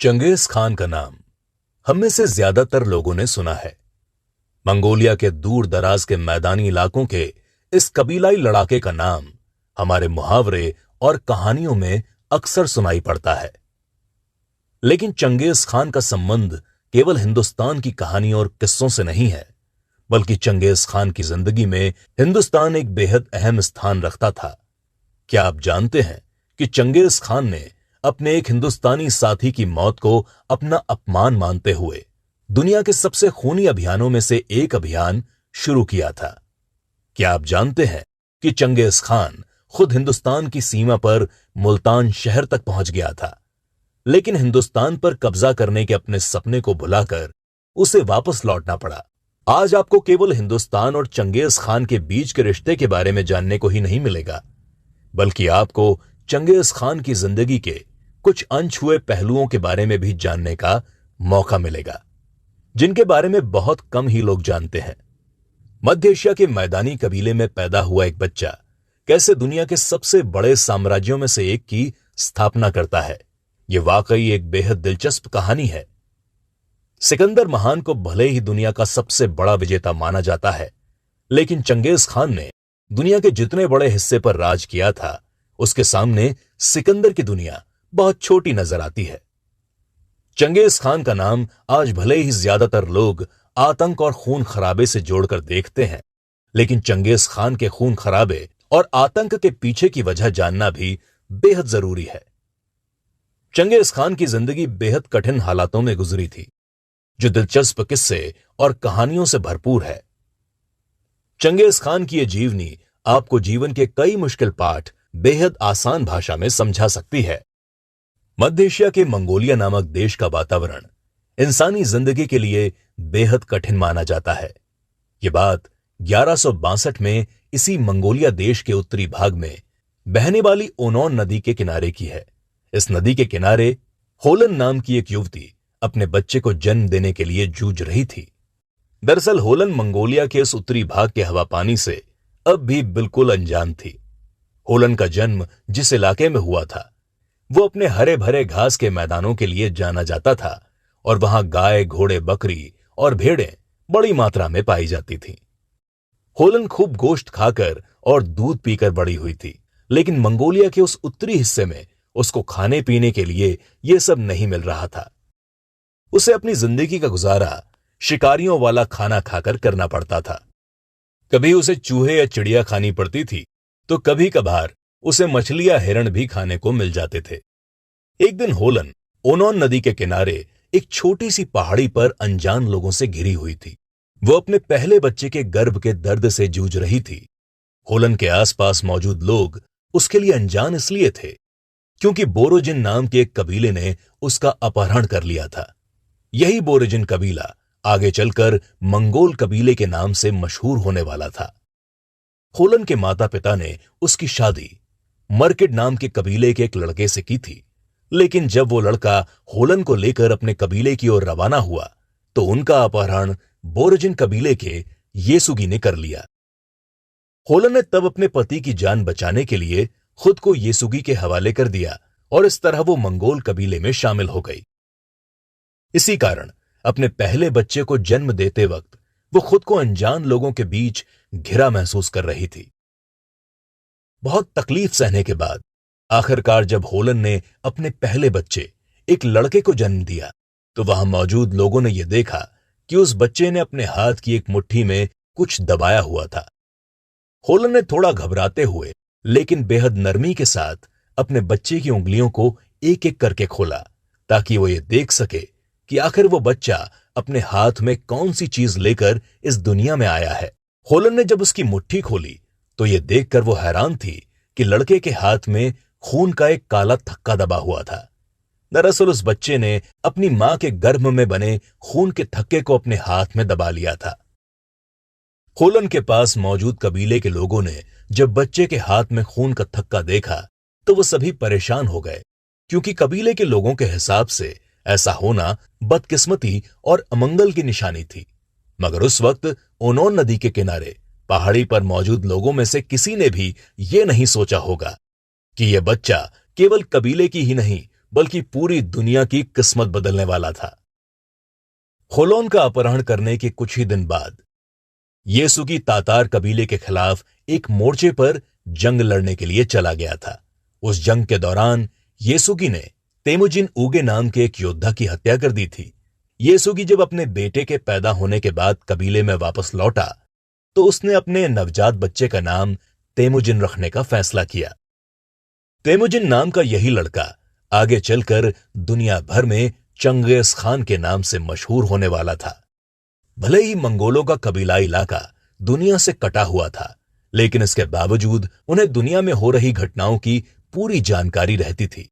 Genghis Khan का नाम हम में से ज्यादातर लोगों ने सुना है। मंगोलिया के दूर दराज के मैदानी इलाकों के इस कबीलाई लड़ाके का नाम हमारे मुहावरे और कहानियों में अक्सर सुनाई पड़ता है। लेकिन चंगेज खान का संबंध केवल हिंदुस्तान की कहानी और किस्सों से नहीं है, बल्कि चंगेज खान की जिंदगी में हिंदुस्तान एक बेहद अहम स्थान रखता था। क्या आप जानते हैं कि चंगेज खान ने अपने एक हिंदुस्तानी साथी की मौत को अपना अपमान मानते हुए दुनिया के सबसे खूनी अभियानों में से एक अभियान शुरू किया था? क्या आप जानते हैं कि चंगेज खान खुद हिंदुस्तान की सीमा पर मुल्तान शहर तक पहुंच गया था, लेकिन हिंदुस्तान पर कब्जा करने के अपने सपने को भुलाकर उसे वापस लौटना पड़ा। आज आपको केवल हिंदुस्तान और चंगेज खान के बीच के रिश्ते के बारे में जानने को ही नहीं मिलेगा, बल्कि आपको चंगेज खान की जिंदगी के कुछ अनछुए पहलुओं के बारे में भी जानने का मौका मिलेगा, जिनके बारे में बहुत कम ही लोग जानते हैं। मध्य एशिया के मैदानी कबीले में पैदा हुआ एक बच्चा कैसे दुनिया के सबसे बड़े साम्राज्यों में से एक की स्थापना करता है, यह वाकई एक बेहद दिलचस्प कहानी है। सिकंदर महान को भले ही दुनिया का सबसे बड़ा विजेता माना जाता है, लेकिन चंगेज खान ने दुनिया के जितने बड़े हिस्से पर राज किया था, उसके सामने सिकंदर की दुनिया बहुत छोटी नजर आती है। चंगेज खान का नाम आज भले ही ज्यादातर लोग आतंक और खून खराबे से जोड़कर देखते हैं, लेकिन चंगेज खान के खून खराबे और आतंक के पीछे की वजह जानना भी बेहद जरूरी है। चंगेज खान की जिंदगी बेहद कठिन हालातों में गुजरी थी, जो दिलचस्प किस्से और कहानियों से भरपूर है। चंगेज खान की यह जीवनी आपको जीवन के कई मुश्किल पाठ बेहद आसान भाषा में समझा सकती है। मध्य एशिया के मंगोलिया नामक देश का वातावरण इंसानी जिंदगी के लिए बेहद कठिन माना जाता है। यह बात 1162 में इसी मंगोलिया देश के उत्तरी भाग में बहने वाली ओनोन नदी के किनारे की है। इस नदी के किनारे होलन नाम की एक युवती अपने बच्चे को जन्म देने के लिए जूझ रही थी। दरअसल होलन मंगोलिया के इस उत्तरी भाग के हवा पानी से अब भी बिल्कुल अनजान थी। होलन का जन्म जिस इलाके में हुआ था, वो अपने हरे भरे घास के मैदानों के लिए जाना जाता था और वहां गाय, घोड़े, बकरी और भेड़ें बड़ी मात्रा में पाई जाती थीं। होलन खूब गोश्त खाकर और दूध पीकर बड़ी हुई थी, लेकिन मंगोलिया के उस उत्तरी हिस्से में उसको खाने पीने के लिए यह सब नहीं मिल रहा था। उसे अपनी जिंदगी का गुजारा शिकारियों वाला खाना खाकर करना पड़ता था। कभी उसे चूहे या चिड़िया खानी पड़ती थी, तो कभी कभार उसे मछली या हिरण भी खाने को मिल जाते थे। एक दिन होलन ओनोन नदी के किनारे एक छोटी सी पहाड़ी पर अनजान लोगों से घिरी हुई थी। वो अपने पहले बच्चे के गर्भ के दर्द से जूझ रही थी। होलन के आसपास मौजूद लोग उसके लिए अनजान इसलिए थे क्योंकि बोरोजिन नाम के एक कबीले ने उसका अपहरण कर लिया था। यही बोरोजिन कबीला आगे चलकर मंगोल कबीले के नाम से मशहूर होने वाला था। होलन के माता पिता ने उसकी शादी मर्किड नाम के कबीले के एक लड़के से की थी, लेकिन जब वो लड़का होलन को लेकर अपने कबीले की ओर रवाना हुआ, तो उनका अपहरण बोरोजिन कबीले के येसुगी ने कर लिया। होलन ने तब अपने पति की जान बचाने के लिए खुद को येसुगी के हवाले कर दिया और इस तरह वो मंगोल कबीले में शामिल हो गई। इसी कारण अपने पहले बच्चे को जन्म देते वक्त वो खुद को अनजान लोगों के बीच घिरा महसूस कर रही थी। बहुत तकलीफ सहने के बाद आखिरकार जब होलन ने अपने पहले बच्चे एक लड़के को जन्म दिया, तो वहां मौजूद लोगों ने यह देखा कि उस बच्चे ने अपने हाथ की एक मुट्ठी में कुछ दबाया हुआ था। होलन ने थोड़ा घबराते हुए लेकिन बेहद नरमी के साथ अपने बच्चे की उंगलियों को एक एक करके खोला, ताकि वो ये देख सके कि आखिर वो बच्चा अपने हाथ में कौन सी चीज लेकर इस दुनिया में आया है। होलन ने जब उसकी मुट्ठी खोली तो यह देखकर वो हैरान थी कि लड़के के हाथ में खून का एक काला थक्का दबा हुआ था। दरअसल उस बच्चे ने अपनी मां के गर्भ में बने खून के थक्के को अपने हाथ में दबा लिया था। होलन के पास मौजूद कबीले के लोगों ने जब बच्चे के हाथ में खून का थक्का देखा, तो वो सभी परेशान हो गए, क्योंकि कबीले के लोगों के हिसाब से ऐसा होना बदकिस्मती और अमंगल की निशानी थी। मगर उस वक्त ओनोन नदी के किनारे पहाड़ी पर मौजूद लोगों में से किसी ने भी यह नहीं सोचा होगा कि यह बच्चा केवल कबीले की ही नहीं बल्कि पूरी दुनिया की किस्मत बदलने वाला था। होलोन का अपहरण करने के कुछ ही दिन बाद येसुगी तातार कबीले के खिलाफ एक मोर्चे पर जंग लड़ने के लिए चला गया था। उस जंग के दौरान येसुगी ने तेमुजिन उगे नाम के एक योद्धा की हत्या कर दी थी। येसुगी जब अपने बेटे के पैदा होने के बाद कबीले में वापस लौटा तो उसने अपने नवजात बच्चे का नाम तेमुजिन रखने का फैसला किया। तेमुजिन नाम का यही लड़का आगे चलकर दुनिया भर में चंगेज खान के नाम से मशहूर होने वाला था। भले ही मंगोलों का कबीलाई इलाका दुनिया से कटा हुआ था, लेकिन इसके बावजूद उन्हें दुनिया में हो रही घटनाओं की पूरी जानकारी रहती थी।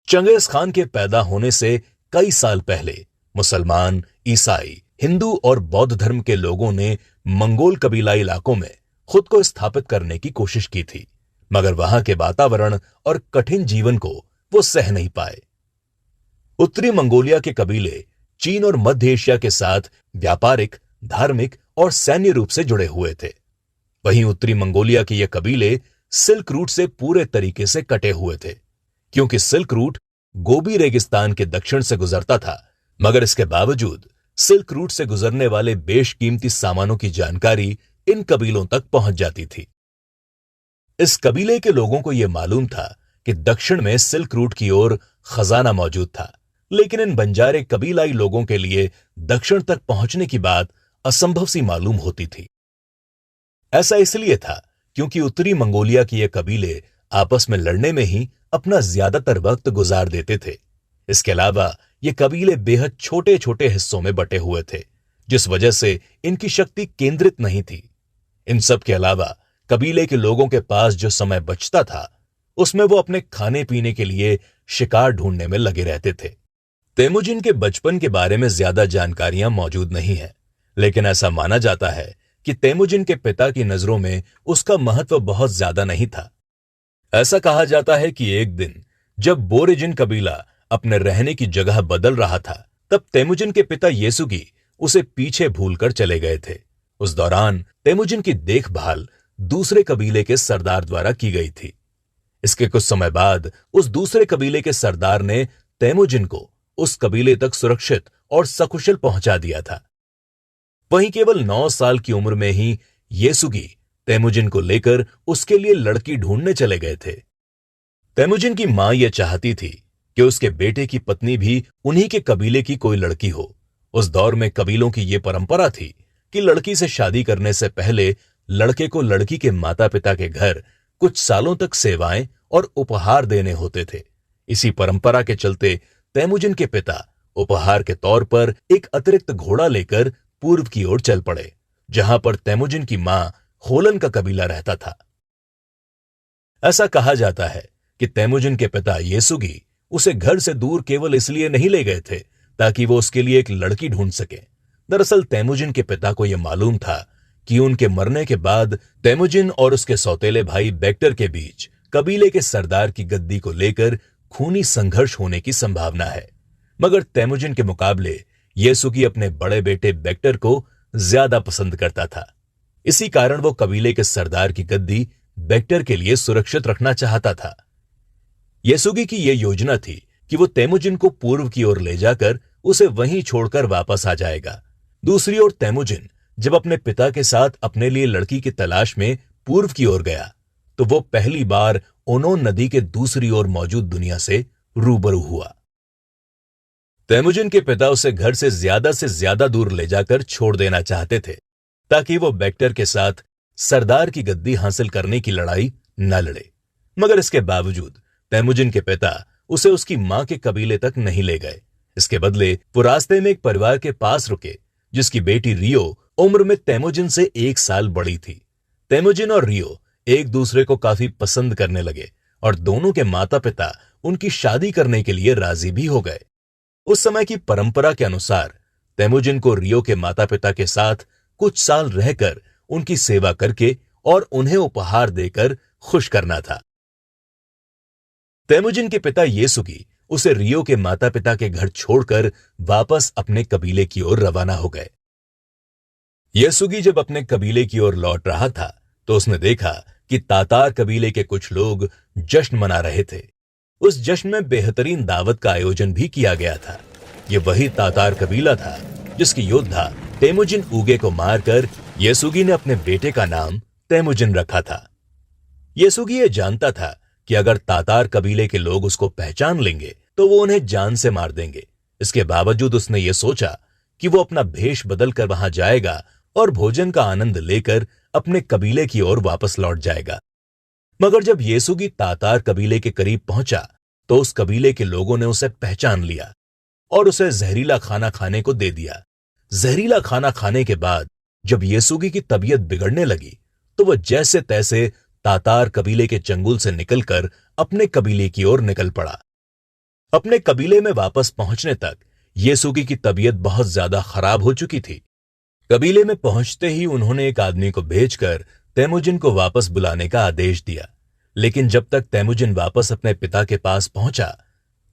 चंगेज खान के पैदा होने से कई साल पहले मुसलमान, ईसाई, हिंदू और बौद्ध धर्म के लोगों ने मंगोल कबीलाई इलाकों में खुद को स्थापित करने की कोशिश की थी, मगर वहां के वातावरण और कठिन जीवन को वो सह नहीं पाए। उत्तरी मंगोलिया के कबीले चीन और मध्य एशिया के साथ व्यापारिक, धार्मिक और सैन्य रूप से जुड़े हुए थे। वहीं उत्तरी मंगोलिया के ये कबीले सिल्क रूट से पूरे तरीके से कटे हुए थे, क्योंकि सिल्क रूट गोबी रेगिस्तान के दक्षिण से गुजरता था, मगर इसके बावजूद सिल्क रूट से गुजरने वाले बेशकीमती सामानों की जानकारी इन कबीलों तक पहुंच जाती थी। इस कबीले के लोगों को यह मालूम था कि दक्षिण में सिल्क रूट की ओर खजाना मौजूद था, लेकिन इन बंजारे कबीलाई लोगों के लिए दक्षिण तक पहुंचने की बात असंभव सी मालूम होती थी। ऐसा इसलिए था क्योंकि उत्तरी मंगोलिया के ये कबीले आपस में लड़ने में ही अपना ज्यादातर वक्त गुजार देते थे। इसके अलावा ये कबीले बेहद छोटे छोटे हिस्सों में बटे हुए थे, जिस वजह से इनकी शक्ति केंद्रित नहीं थी। इन सब के अलावा कबीले के लोगों के पास जो समय बचता था, उसमें वो अपने खाने पीने के लिए शिकार ढूंढने में लगे रहते थे। तेमुजिन के बचपन के बारे में ज्यादा जानकारियां मौजूद नहीं है, लेकिन ऐसा माना जाता है कि तेमुजिन के पिता की नजरों में उसका महत्व बहुत ज्यादा नहीं था। ऐसा कहा जाता है कि एक दिन जब बोरेजिन कबीला अपने रहने की जगह बदल रहा था, तब तेमुजिन के पिता येसुगी उसे पीछे भूलकर चले गए थे। उस दौरान तेमुजिन की देखभाल दूसरे कबीले के सरदार द्वारा की गई थी। इसके कुछ समय बाद उस दूसरे कबीले के सरदार ने तेमुजिन को उस कबीले तक सुरक्षित और सकुशल पहुंचा दिया था। वहीं केवल 9 साल की उम्र में ही येसुगी तेमुजिन को लेकर उसके लिए लड़की ढूंढने चले गए थे। तेमुजिन की मां यह चाहती थी कि उसके बेटे की पत्नी भी उन्हीं के कबीले की कोई लड़की हो। उस दौर में कबीलों की यह परंपरा थी कि लड़की से शादी करने से पहले लड़के को लड़की के माता पिता के घर कुछ सालों तक सेवाएं और उपहार देने होते थे। इसी परंपरा के चलते तेमुजिन के पिता उपहार के तौर पर एक अतिरिक्त घोड़ा लेकर पूर्व की ओर चल पड़े, जहां पर तेमुजिन की मां होलन का कबीला रहता था। ऐसा कहा जाता है कि तेमुजिन के पिता येसुगी उसे घर से दूर केवल इसलिए नहीं ले गए थे ताकि वो उसके लिए एक लड़की ढूंढ सके। दरअसल तेमुजिन के पिता को यह मालूम था कि उनके मरने के बाद तेमुजिन और उसके सौतेले भाई बेक्टर के बीच कबीले के सरदार की गद्दी को लेकर खूनी संघर्ष होने की संभावना है, मगर तेमुजिन के मुकाबले येसुगी अपने बड़े बेटे बेक्टर को ज्यादा पसंद करता था। इसी कारण वो कबीले के सरदार की गद्दी बेक्टर के लिए सुरक्षित रखना चाहता था। येसुगी की यह योजना थी कि वो तेमुजिन को पूर्व की ओर ले जाकर उसे वहीं छोड़कर वापस आ जाएगा। दूसरी ओर तेमुजिन जब अपने पिता के साथ अपने लिए लड़की की तलाश में पूर्व की ओर गया तो वो पहली बार ओनोन नदी के दूसरी ओर मौजूद दुनिया से रूबरू हुआ। तेमुजिन के पिता उसे घर से ज्यादा दूर ले जाकर छोड़ देना चाहते थे ताकि वो बेक्टर के साथ सरदार की गद्दी हासिल करने की लड़ाई न लड़े, मगर इसके बावजूद तेमुजिन के पिता उसे उसकी मां के कबीले तक नहीं ले गए। इसके बदले वो रास्ते में एक परिवार के पास रुके जिसकी बेटी रियो उम्र में तेमुजिन से 1 साल बड़ी थी। तेमुजिन और रियो एक दूसरे को काफी पसंद करने लगे और दोनों के माता पिता उनकी शादी करने के लिए राजी भी हो गए। उस समय की परंपरा के अनुसार तेमुजिन को रियो के माता पिता के साथ कुछ साल रहकर उनकी सेवा करके और उन्हें उपहार देकर खुश करना था। तेमुजिन के पिता येसुगी उसे रियो के माता पिता के घर छोड़कर वापस अपने कबीले की ओर रवाना हो गए। येसुगी जब अपने कबीले की ओर लौट रहा था तो उसने देखा कि तातार कबीले के कुछ लोग जश्न मना रहे थे। उस जश्न में बेहतरीन दावत का आयोजन भी किया गया था। ये वही तातार कबीला था जिसकी योद्धा तेमुजिन उगे को मारकर येसुगी ने अपने बेटे का नाम तेमुजिन रखा था। येसुगी ये जानता था कि अगर तातार कबीले के लोग उसको पहचान लेंगे तो वो उन्हें जान से मार देंगे। इसके बावजूद उसने ये सोचा कि वो अपना भेष बदलकर वहां जाएगा और भोजन का आनंद लेकर अपने कबीले की ओर वापस लौट जाएगा। मगर जब येसुगी तातार कबीले के करीब पहुंचा तो उस कबीले के लोगों ने उसे पहचान लिया और उसे जहरीला खाना खाने को दे दिया। जहरीला खाना खाने के बाद जब येसुगी की तबीयत बिगड़ने लगी तो वह जैसे तैसे तातार कबीले के चंगुल से निकलकर अपने कबीले की ओर निकल पड़ा। अपने कबीले में वापस पहुंचने तक येसुगी की तबीयत बहुत ज्यादा खराब हो चुकी थी। कबीले में पहुंचते ही उन्होंने एक आदमी को भेजकर तेमुजिन को वापस बुलाने का आदेश दिया, लेकिन जब तक तेमुजिन वापस अपने पिता के पास पहुंचा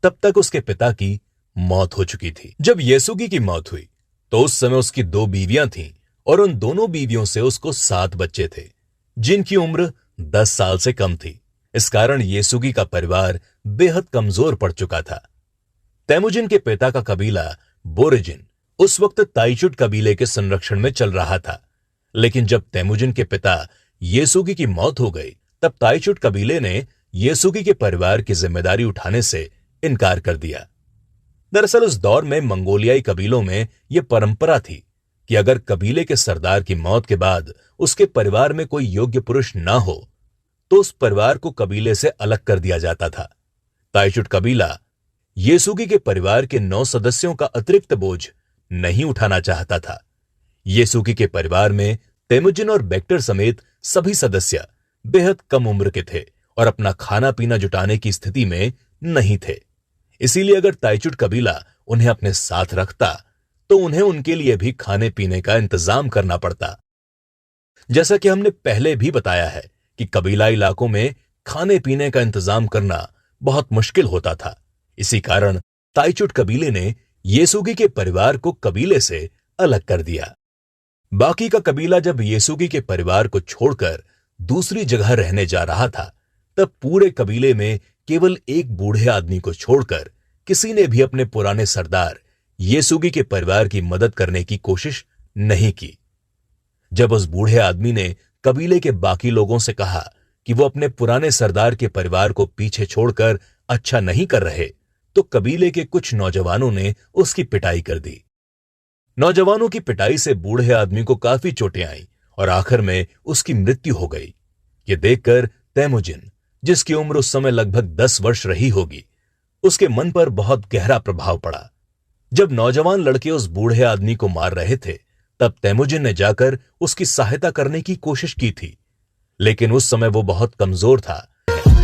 तब तक उसके पिता की मौत हो चुकी थी। जब येसुगी की मौत हुई तो उस समय उसकी 2 बीवियां थीं और उन दोनों बीवियों से उसको 7 बच्चे थे जिनकी उम्र 10 साल से कम थी। इस कारण येसुगी का परिवार बेहद कमजोर पड़ चुका था। तेमुजिन के पिता का कबीला बोरेजिन उस वक्त ताइचुट कबीले के संरक्षण में चल रहा था, लेकिन जब तेमुजिन के पिता येसुगी की मौत हो गई तब ताइचुट कबीले ने येसुगी के परिवार की जिम्मेदारी उठाने से इनकार कर दिया। दरअसल उस दौर में मंगोलियाई कबीलों में यह परंपरा थी कि अगर कबीले के सरदार की मौत के बाद उसके परिवार में कोई योग्य पुरुष ना हो तो उस परिवार को कबीले से अलग कर दिया जाता था। ताइचुट कबीला येसुगी के परिवार के 9 सदस्यों का अतिरिक्त बोझ नहीं उठाना चाहता था। येसुगी के परिवार में तेमुजिन और बेक्टर समेत सभी सदस्य बेहद कम उम्र के थे और अपना खाना पीना जुटाने की स्थिति में नहीं थे। इसीलिए अगर ताइचुट कबीला उन्हें अपने साथ रखता तो उन्हें उनके लिए भी खाने पीने का इंतजाम करना पड़ता। जैसा कि हमने पहले भी बताया है कि कबीलाई इलाकों में खाने पीने का इंतजाम करना बहुत मुश्किल होता था। इसी कारण ताइचुट कबीले ने येसुगी के परिवार को कबीले से अलग कर दिया। बाकी का कबीला जब येसुगी के परिवार को छोड़कर दूसरी जगह रहने जा रहा था तब पूरे कबीले में केवल एक बूढ़े आदमी को छोड़कर किसी ने भी अपने पुराने सरदार येसुगी के परिवार की मदद करने की कोशिश नहीं की। जब उस बूढ़े आदमी ने कबीले के बाकी लोगों से कहा कि वो अपने पुराने सरदार के परिवार को पीछे छोड़कर अच्छा नहीं कर रहे तो कबीले के कुछ नौजवानों ने उसकी पिटाई कर दी। नौजवानों की पिटाई से बूढ़े आदमी को काफी चोटें आईं और आखिर में उसकी मृत्यु हो गई। ये देखकर तेमुजिन, जिसकी उम्र उस समय लगभग 10 वर्ष रही होगी, उसके मन पर बहुत गहरा प्रभाव पड़ा। जब नौजवान लड़के उस बूढ़े आदमी को मार रहे थे तब तेमुजिन ने जाकर उसकी सहायता करने की कोशिश की थी, लेकिन उस समय वो बहुत कमजोर था